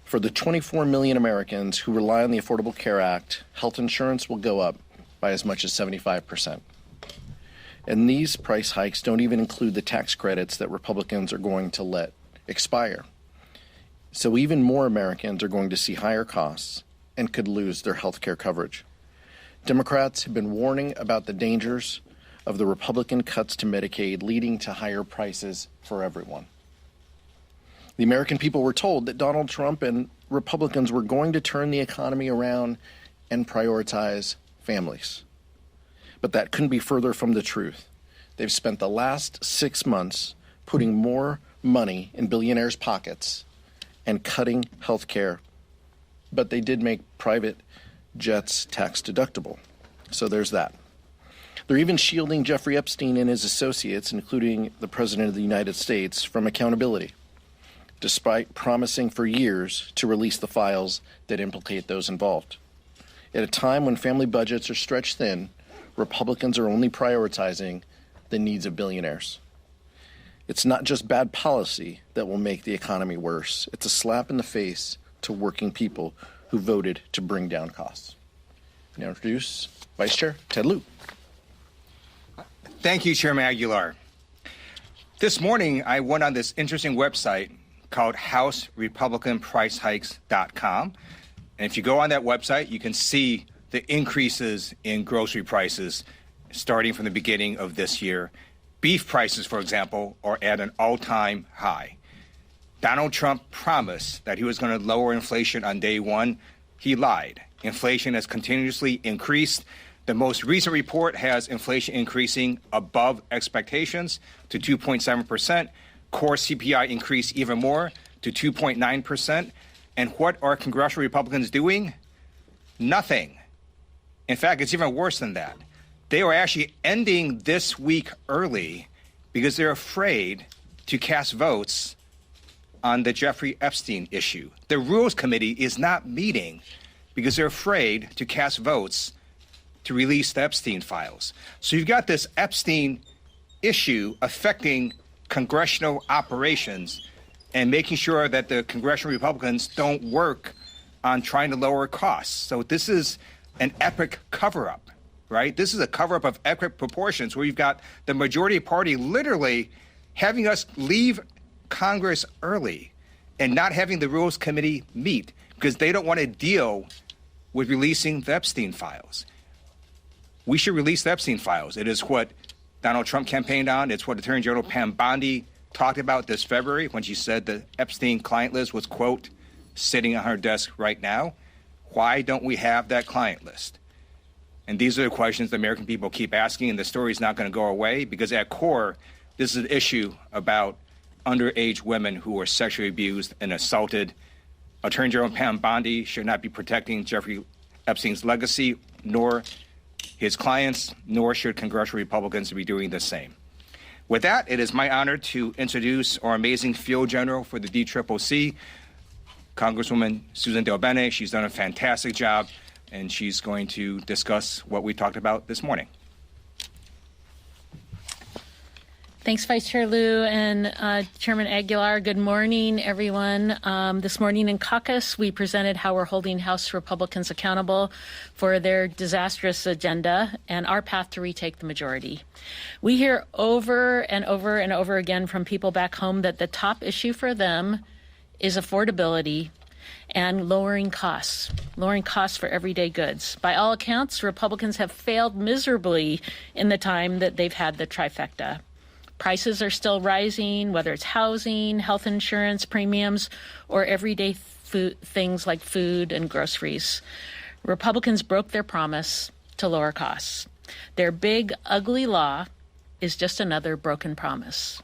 For the 24 million Americans who rely on the Affordable Care Act, health insurance will go up by as much as 75%. And these price hikes don't even include the tax credits that Republicans are going to let expire. So even more Americans are going to see higher costs and could lose their health care coverage. Democrats have been warning about the dangers of the Republican cuts to Medicaid leading to higher prices for everyone. The American people were told that Donald Trump and Republicans were going to turn the economy around and prioritize families. But that couldn't be further from the truth. They've spent the last 6 months putting more money in billionaires' pockets and cutting health care. But they did make private jets tax deductible. So there's that. They're even shielding Jeffrey Epstein and his associates, including the President of the United States, from accountability, despite promising for years to release the files that implicate those involved. At a time when family budgets are stretched thin, Republicans are only prioritizing the needs of billionaires. It's not just bad policy that will make the economy worse. It's a slap in the face to working people who voted to bring down costs. Now introduce Vice Chair Ted Lieu. Thank you, Chairman Aguilar. This morning, I went on this interesting website called HouseRepublicanPriceHikes.com. And if you go on that website, you can see the increases in grocery prices starting from the beginning of this year. Beef prices, for example, are at an all-time high. Donald Trump promised that he was going to lower inflation on day one. He lied. Inflation has continuously increased. The most recent report has inflation increasing above expectations to 2.7%. Core CPI increased even more to 2.9%. And what are congressional Republicans doing? Nothing. In fact, it's even worse than that. They are actually ending this week early because they're afraid to cast votes on the Jeffrey Epstein issue. The Rules Committee is not meeting because they're afraid to cast votes to release the Epstein files. So you've got this Epstein issue affecting congressional operations and making sure that the congressional Republicans don't work on trying to lower costs. So this is an epic cover-up, right? This is a cover-up of epic proportions where you've got the majority party literally having us leave Congress early and not having the Rules Committee meet because they don't want to deal with releasing the Epstein files. we should release the Epstein files. It is what Donald Trump campaigned on. It's what Attorney General Pam Bondi talked about this February when she said the Epstein client list was, quote, sitting on her desk right now. Why don't we have that client list? And these are the questions the American people keep asking, and the story is not going to go away, because at core, this is an issue about underage women who were sexually abused and assaulted. Attorney General Pam Bondi should not be protecting Jeffrey Epstein's legacy, nor his clients, nor should congressional Republicans be doing the same. With that, it is my honor to introduce our amazing field general for the DCCC, Congresswoman Susan DelBene. She's done a fantastic job, and she's going to discuss what we talked about this morning. Thanks, Vice Chair Lieu and Chairman Aguilar. Good morning, everyone. This morning in caucus, we presented how we're holding House Republicans accountable for their disastrous agenda and our path to retake the majority. We hear over and over and over again from people back home that the top issue for them is affordability and lowering costs for everyday goods. By all accounts, Republicans have failed miserably in the time that they've had the trifecta. Prices are still rising, whether it's housing, health insurance premiums, or everyday things like food and groceries. Republicans broke their promise to lower costs. Their big, ugly law is just another broken promise.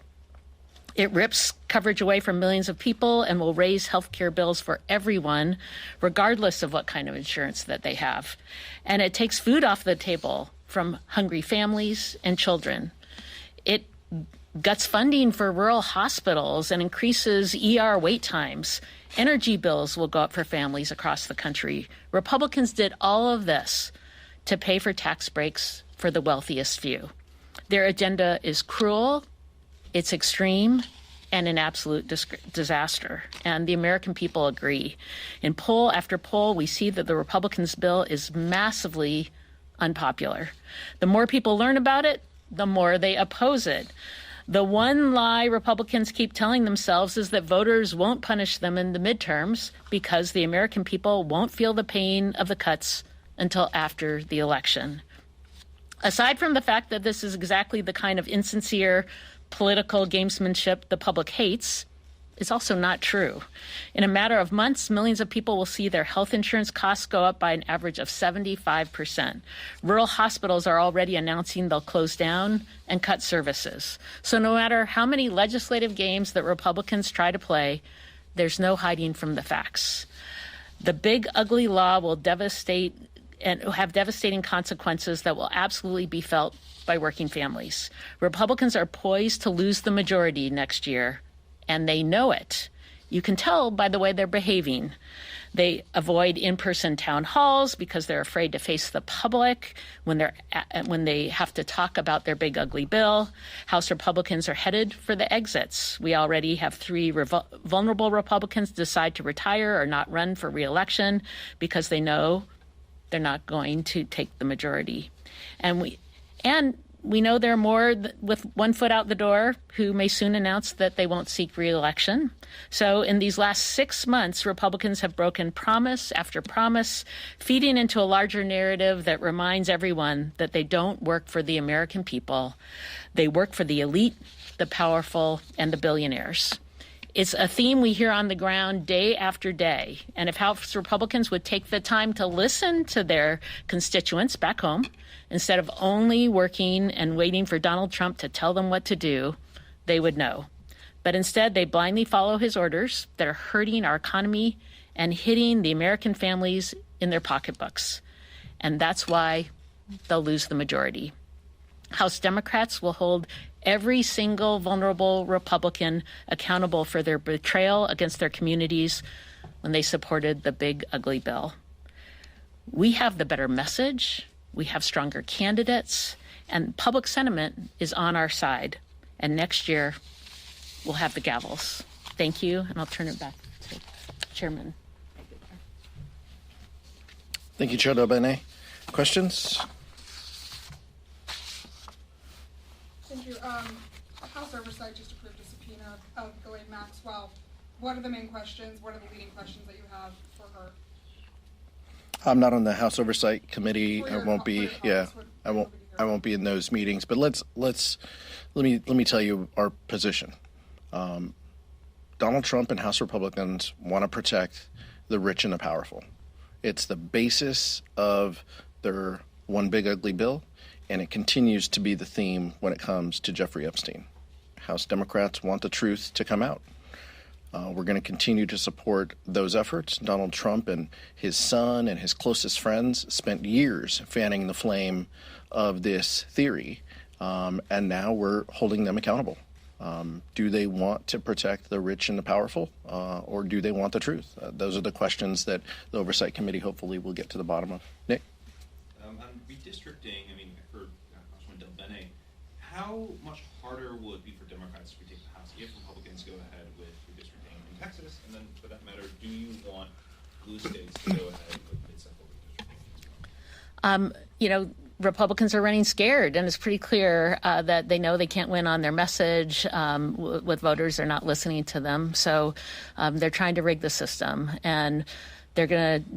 It rips coverage away from millions of people and will raise health care bills for everyone, regardless of what kind of insurance that they have. And it takes food off the table from hungry families and children. It guts funding for rural hospitals and increases ER wait times. Energy bills will go up for families across the country. Republicans did all of this to pay for tax breaks for the wealthiest few. Their agenda is cruel, it's extreme, and an absolute disaster. And the American people agree. In poll after poll, we see that the Republicans' bill is massively unpopular. The more people learn about it, the more they oppose it. The one lie Republicans keep telling themselves is that voters won't punish them in the midterms because the American people won't feel the pain of the cuts until after the election. Aside from the fact that this is exactly the kind of insincere political gamesmanship the public hates, it's also not true. In a matter of months, millions of people will see their health insurance costs go up by an average of 75%. Rural hospitals are already announcing they'll close down and cut services. So no matter how many legislative games that Republicans try to play, there's no hiding from the facts. The big, ugly law will devastate and have devastating consequences that will absolutely be felt by working families. Republicans are poised to lose the majority next year, and they know it. You can tell by the way they're behaving. They avoid in-person town halls because they're afraid to face the public when they have to talk about their big ugly bill. House Republicans are headed for the exits. We already have 3 vulnerable Republicans decide to retire or not run for re-election because they know they're not going to take the majority. And we know there are more with one foot out the door who may soon announce that they won't seek re-election. So in these last 6 months, Republicans have broken promise after promise, feeding into a larger narrative that reminds everyone that they don't work for the American people. They work for the elite, the powerful, and the billionaires. It's a theme we hear on the ground day after day. And if House Republicans would take the time to listen to their constituents back home, instead of only working and waiting for Donald Trump to tell them what to do, they would know. But instead, they blindly follow his orders that are hurting our economy and hitting the American families in their pocketbooks. And that's why they'll lose the majority. House Democrats will hold every single vulnerable Republican accountable for their betrayal against their communities when they supported the big, ugly bill. We have the better message. We have stronger candidates, and public sentiment is on our side. And next year, we'll have the gavels. Thank you, and I'll turn it back to Chairman. Thank you, Chair DelBene. Questions? Thank you. House Oversight just approved a subpoena of Ghislaine Maxwell. What are the main questions? What are the leading questions that you have for her? I'm not on the House Oversight Committee. I won't be. Yeah, I won't be in those meetings. But let me tell you our position. Donald Trump and House Republicans want to protect the rich and the powerful. It's the basis of their one big ugly bill, and it continues to be the theme when it comes to Jeffrey Epstein. House Democrats want the truth to come out. We're going to continue to support those efforts. Donald Trump and his son and his closest friends spent years fanning the flame of this theory, and now we're holding them accountable. Do they want to protect the rich and the powerful, or do they want the truth? Those are the questions that the Oversight Committee hopefully will get to the bottom of. Nick? On redistricting, I mean, for Congressman Del Bene, how much harder will it be for Democrats to retake the House if Republicans go ahead with redistricting in Texas? And then, for that matter, do you want blue states to go ahead with mid-cycle redistricting? Republicans are running scared, and it's pretty clear that they know they can't win on their message with voters. They're not listening to them. So they're trying to rig the system, and they're going to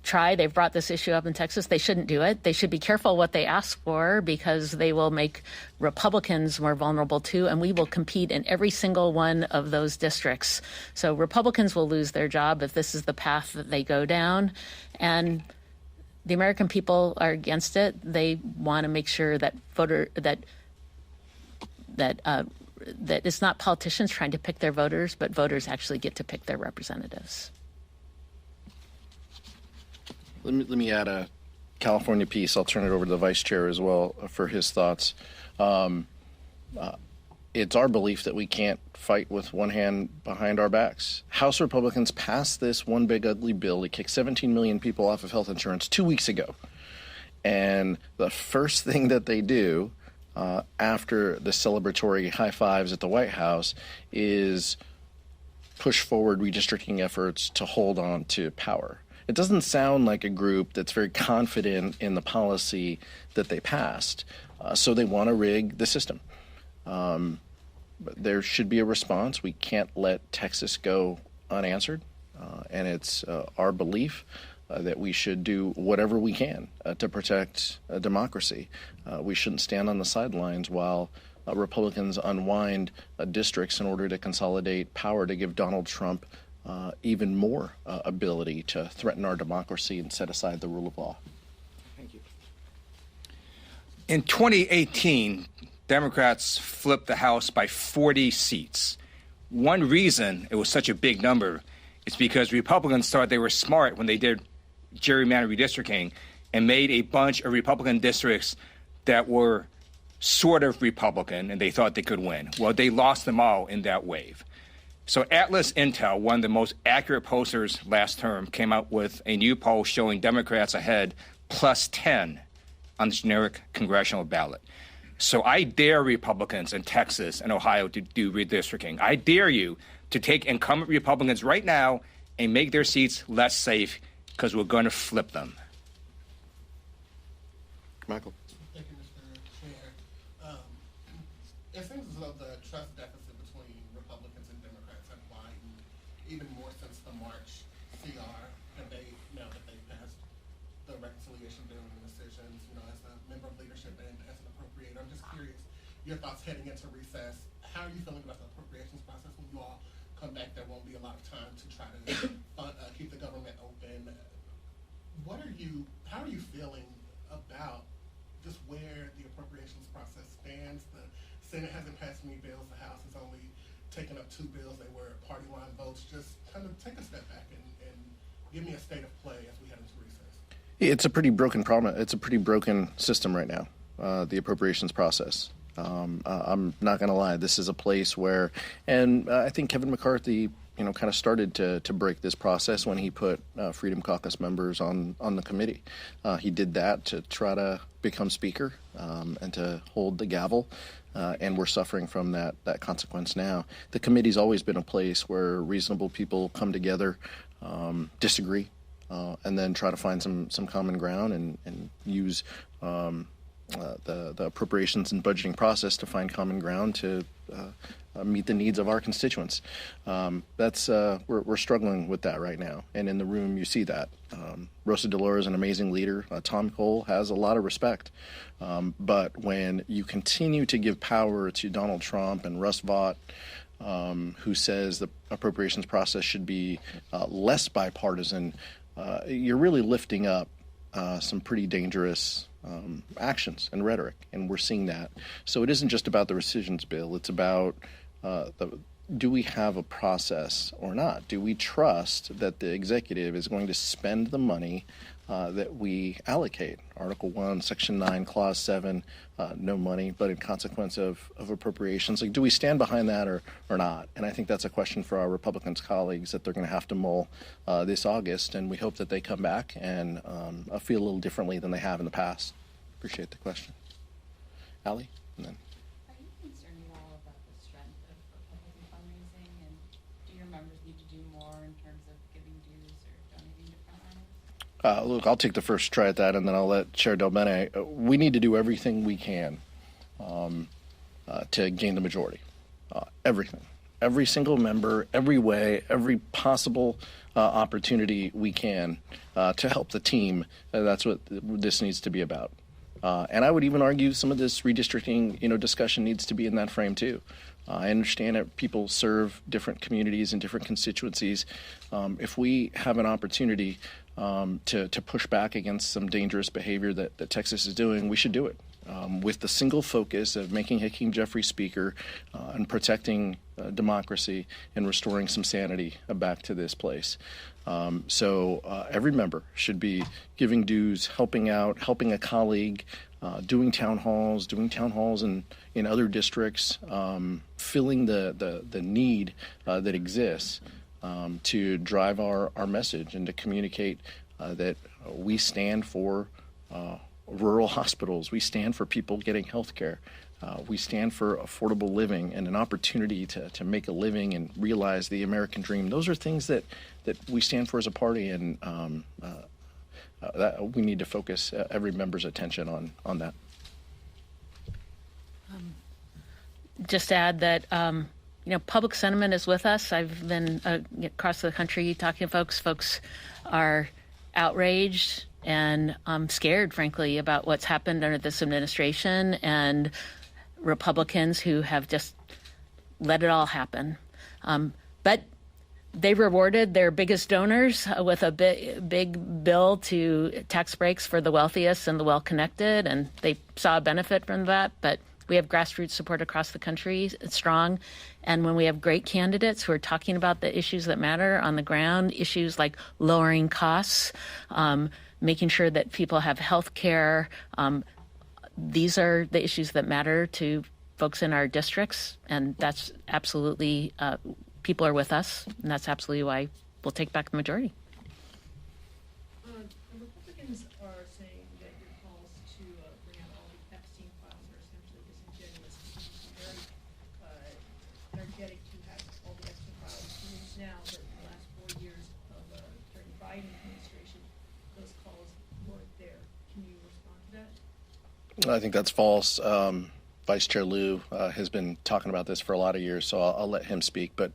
try. They've brought this issue up in Texas. They shouldn't do it. They should be careful what they ask for, because they will make Republicans more vulnerable too, and we will compete in every single one of those districts. So Republicans will lose their job if this is the path that they go down. And the American people are against it. They want to make sure that that it's not politicians trying to pick their voters, but voters actually get to pick their representatives. Let me add a California piece. I'll turn it over to the vice chair as well for his thoughts. It's our belief that we can't fight with one hand behind our backs. House Republicans passed this one big ugly bill to kick 17 million people off of health insurance 2 weeks ago. And the first thing that they do after the celebratory high fives at the White House is push forward redistricting efforts to hold on to power. It doesn't sound like a group that's very confident in the policy that they passed. So they want to rig the system. But there should be a response. We can't let Texas go unanswered. And it's our belief that we should do whatever we can to protect democracy. We shouldn't stand on the sidelines while Republicans unwind districts in order to consolidate power to give Donald Trump even more ability to threaten our democracy and set aside the rule of law. Thank you. In 2018, Democrats flipped the House by 40 seats. One reason it was such a big number is because Republicans thought they were smart when they did gerrymandered redistricting and made a bunch of Republican districts that were sort of Republican, and they thought they could win. Well, they lost them all in that wave. So Atlas Intel, one of the most accurate pollsters last term, came out with a new poll showing Democrats ahead +10 on the generic congressional ballot. So I dare Republicans in Texas and Ohio to do redistricting. I dare you to take incumbent Republicans right now and make their seats less safe, because we're going to flip them. Michael. Thank you, Mr. Chair. It seems as though the trust deficit between Republicans and Democrats have widened even more since the March CR debate, now that they passed the reconciliation bill and decisions, as a member of leadership and as an appropriator. I'm just curious, your thoughts heading into recess. How are you feeling about the appropriations process when you all come back? There won't be a lot of time to try to keep the government open. How are you feeling about just where the appropriations process stands? The Senate hasn't passed any bills. The House has only taken up 2 bills. They were party line votes. Just kind of take a step back and give me a state of play as we head into recess. It's a pretty broken problem. It's a pretty broken system right now, the appropriations process. I'm not going to lie. This is a place where, and I think Kevin McCarthy, kind of started to break this process when he put Freedom Caucus members on the committee. He did that to try to become speaker and to hold the gavel, and we're suffering from that consequence now. The committee's always been a place where reasonable people come together, disagree, and then try to find some common ground and use the appropriations and budgeting process to find common ground to meet the needs of our constituents. We're struggling with that right now, and in the room you see that. Rosa DeLauro is an amazing leader. Tom Cole has a lot of respect, but when you continue to give power to Donald Trump and Russ Vought, who says the appropriations process should be less bipartisan, you're really lifting up some pretty dangerous actions and rhetoric, and we're seeing that. So it isn't just about the rescissions bill. It's about do we have a process or not? Do we trust that the executive is going to spend the money that we allocate? Article 1, Section 9, Clause 7, no money, but in consequence of appropriations. Like, do we stand behind that or not? And I think that's a question for our Republicans colleagues that they're going to have to mull this August, and we hope that they come back and feel a little differently than they have in the past. Appreciate the question. Allie? And then. Are you concerned at all about the strength of Republican fundraising, and do your members need to do more in terms of giving dues or donating to frontrunners? Look, I'll take the first try at that, and then I'll let Chair Del Bene. We need to do everything we can to gain the majority. Everything. Every single member, every way, every possible opportunity we can to help the team. That's what this needs to be about. And I would even argue some of this redistricting, discussion needs to be in that frame too. I understand that people serve different communities and different constituencies. If we have an opportunity to push back against some dangerous behavior that Texas is doing, we should do it with the single focus of making Hakeem Jeffrey Speaker and protecting democracy and restoring some sanity back to this place. So every member should be giving dues, helping out, helping a colleague, doing town halls in other districts, filling the need that exists to drive our message and to communicate that we stand for rural hospitals. We stand for people getting health care. We stand for affordable living and an opportunity to make a living and realize the American dream. Those are things that we stand for as a party, and that we need to focus every member's attention on that. Just to add that, public sentiment is with us. I've been across the country talking to folks. Folks are outraged and scared, frankly, about what's happened under this administration, and Republicans who have just let it all happen. But they rewarded their biggest donors with a big bill to tax breaks for the wealthiest and the well-connected, and they saw a benefit from that. But we have grassroots support across the country. It's strong. And when we have great candidates who are talking about the issues that matter on the ground, issues like lowering costs, making sure that people have health care, these are the issues that matter to folks in our districts. And that's absolutely, people are with us. And that's absolutely why we'll take back the majority. The Republicans are saying that your calls to bring out all the Epstein files are essentially disingenuous. It seems very energetic to have all the Epstein files released now, but in the last 4 years of during the Biden administration, those calls weren't there. Can you respond to that? I think that's false. Vice Chair Lieu has been talking about this for a lot of years, so I'll let him speak. But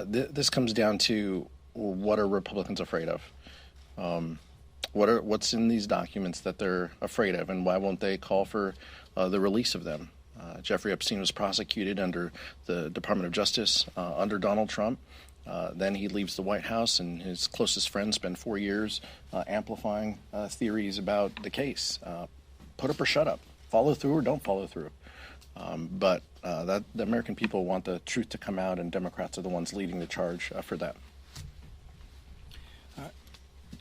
this comes down to what are Republicans afraid of? What's in these documents that they're afraid of, and why won't they call for the release of them? Jeffrey Epstein was prosecuted under the Department of Justice under Donald Trump. Then he leaves the White House, and his closest friends spend 4 years amplifying theories about the case. Put up or shut up. Follow through or don't follow through. But the American people want the truth to come out, and Democrats are the ones leading the charge for that.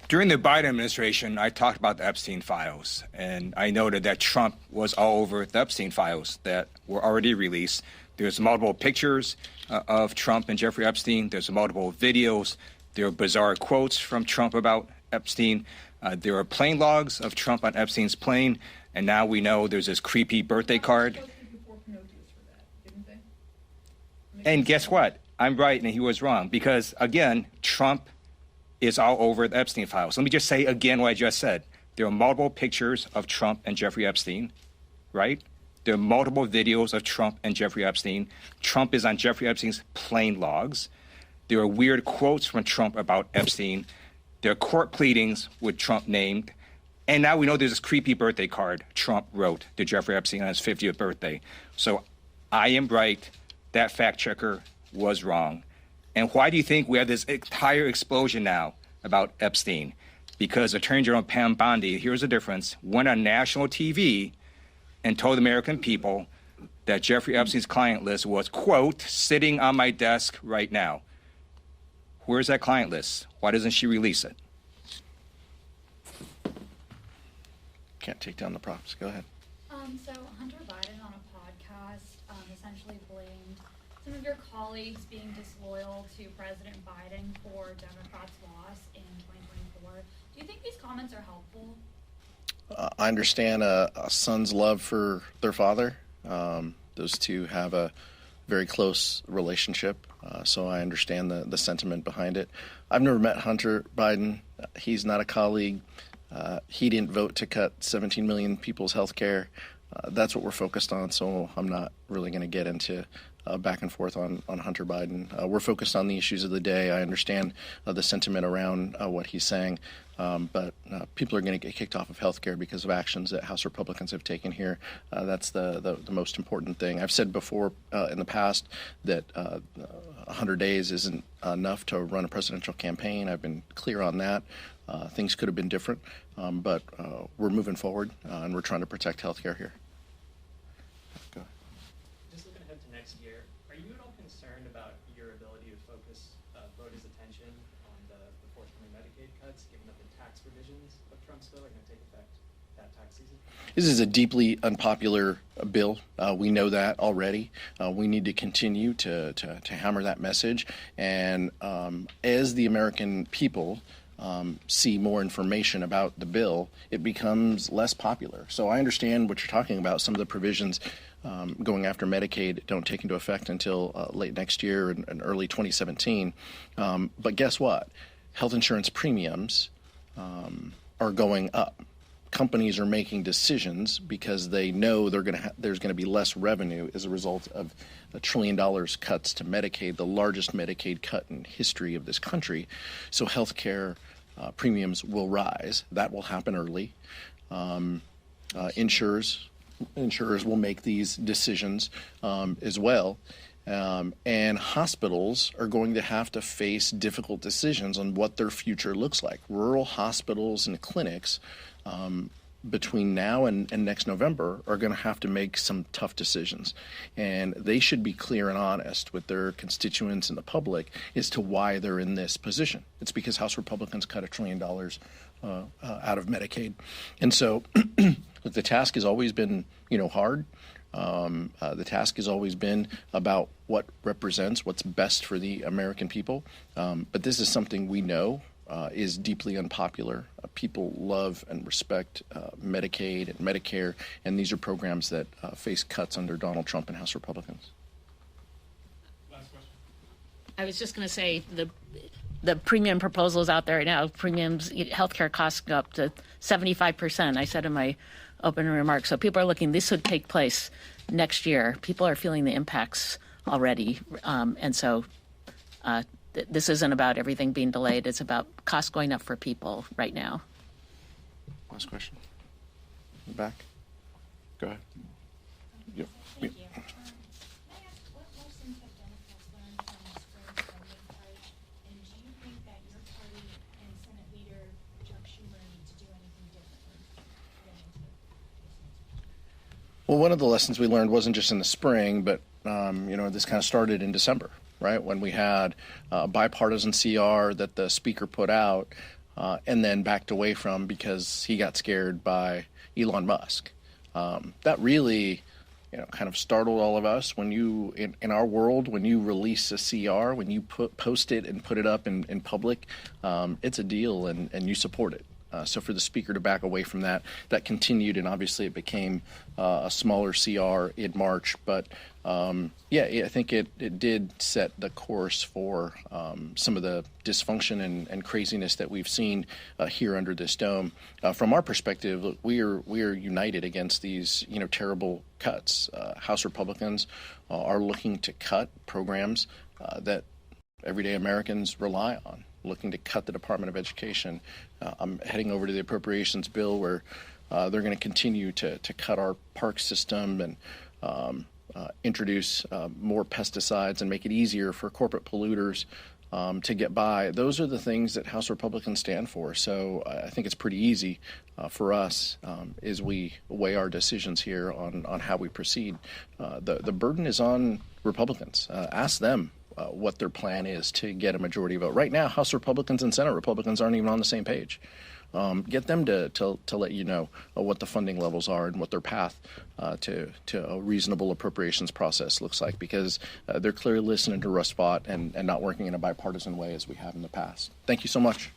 During the Biden administration, I talked about the Epstein files, and I noted that Trump was all over the Epstein files that were already released. There's multiple pictures of Trump and Jeffrey Epstein. There's multiple videos. There are bizarre quotes from Trump about Epstein. There are plane logs of Trump on Epstein's plane, and now we know there's this creepy birthday card. And guess what? I'm right and he was wrong, because, again, Trump is all over the Epstein files. Let me just say again what I just said. There are multiple pictures of Trump and Jeffrey Epstein, right? There are multiple videos of Trump and Jeffrey Epstein. Trump is on Jeffrey Epstein's plane logs. There are weird quotes from Trump about Epstein. There are court pleadings with Trump named. And now we know there's this creepy birthday card Trump wrote to Jeffrey Epstein on his 50th birthday. So I am right. That fact checker was wrong. And why do you think we have this entire explosion now about Epstein? Because Attorney General Pam Bondi, here's the difference, went on national TV and told the American people that Jeffrey Epstein's client list was, quote, sitting on my desk right now. Where's that client list? Why doesn't she release it? Can't take down the props. Go ahead. So Hunter Biden on a podcast essentially blamed some of your colleagues being disloyal to President Biden for Democrats' loss in 2024. Do you think these comments are helpful? I understand a son's love for their father. Those two have a very close relationship, so I understand the sentiment behind it. I've never met Hunter Biden. He's not a colleague. He didn't vote to cut 17 million people's health care. That's what we're focused on, so I'm not really going to get into back and forth on Hunter Biden. We're focused on the issues of the day. I understand the sentiment around what he's saying, but people are going to get kicked off of health care because of actions that House Republicans have taken here. That's the most important thing. I've said before in the past that 100 days isn't enough to run a presidential campaign. I've been clear on that. Things could have been different, but we're moving forward, and we're trying to protect health care here. Go ahead. Just looking ahead to next year, are you at all concerned about your ability to focus voters' attention on the forthcoming Medicaid cuts, given that the tax provisions of Trump's bill are going to take effect that tax season? This is a deeply unpopular bill. We know that already. We need to continue to hammer that message. And as the American people see more information about the bill, it becomes less popular. So I understand what you're talking about. Some of the provisions going after Medicaid don't take into effect until late next year and early 2017. But guess what? Health insurance premiums are going up. Companies are making decisions because they know there's going to be less revenue as a result of $1 trillion cuts to Medicaid, the largest Medicaid cut in history of this country. So health care premiums will rise. That will happen early. Insurers will make these decisions as well. And hospitals are going to have to face difficult decisions on what their future looks like. Rural hospitals and clinics between now and next November are going to have to make some tough decisions. And they should be clear and honest with their constituents and the public as to why they're in this position. It's because House Republicans cut $1 trillion out of Medicaid. And so look, the task has always been, hard. The task has always been about what represents what's best for the American people. But this is something we know is deeply unpopular. People love and respect Medicaid and Medicare, and these are programs that face cuts under Donald Trump and House Republicans. Last question. I was just going to say the premium proposals out there right now, premiums, healthcare costs go up to 75%. I said in my opening remarks. So people are looking, this would take place next year. People are feeling the impacts already. And so this isn't about everything being delayed. It's about costs going up for people right now. Last question. In the back. Go ahead. Yep. Thank you. May I ask, what lessons have Democrats learned from the spring spending fight? And do you think that your party and Senate Leader Chuck Schumer need to do anything differently going into this? Well, one of the lessons we learned wasn't just in the spring, but this kind of started in December, right? When we had a bipartisan CR that the speaker put out and then backed away from because he got scared by Elon Musk. That really, kind of startled all of us. When you, in our world, when you release a CR, when you post it and put it up in public, it's a deal and you support it. So for the Speaker to back away from that, that continued, and obviously it became a smaller CR in March. But I think it did set the course for some of the dysfunction and craziness that we've seen here under this dome. From our perspective, look, we are united against these terrible cuts. House Republicans are looking to cut programs that everyday Americans rely on, looking to cut the Department of Education. I'm heading over to the appropriations bill where they're going to continue to cut our park system and introduce more pesticides and make it easier for corporate polluters to get by. Those are the things that House Republicans stand for. So I think it's pretty easy for us as we weigh our decisions here on how we proceed. The burden is on Republicans. Ask them what their plan is to get a majority vote. Right now, House Republicans and Senate Republicans aren't even on the same page. Get them to let you know what the funding levels are and what their path to a reasonable appropriations process looks like, because they're clearly listening to Russ Vought and not working in a bipartisan way as we have in the past. Thank you so much.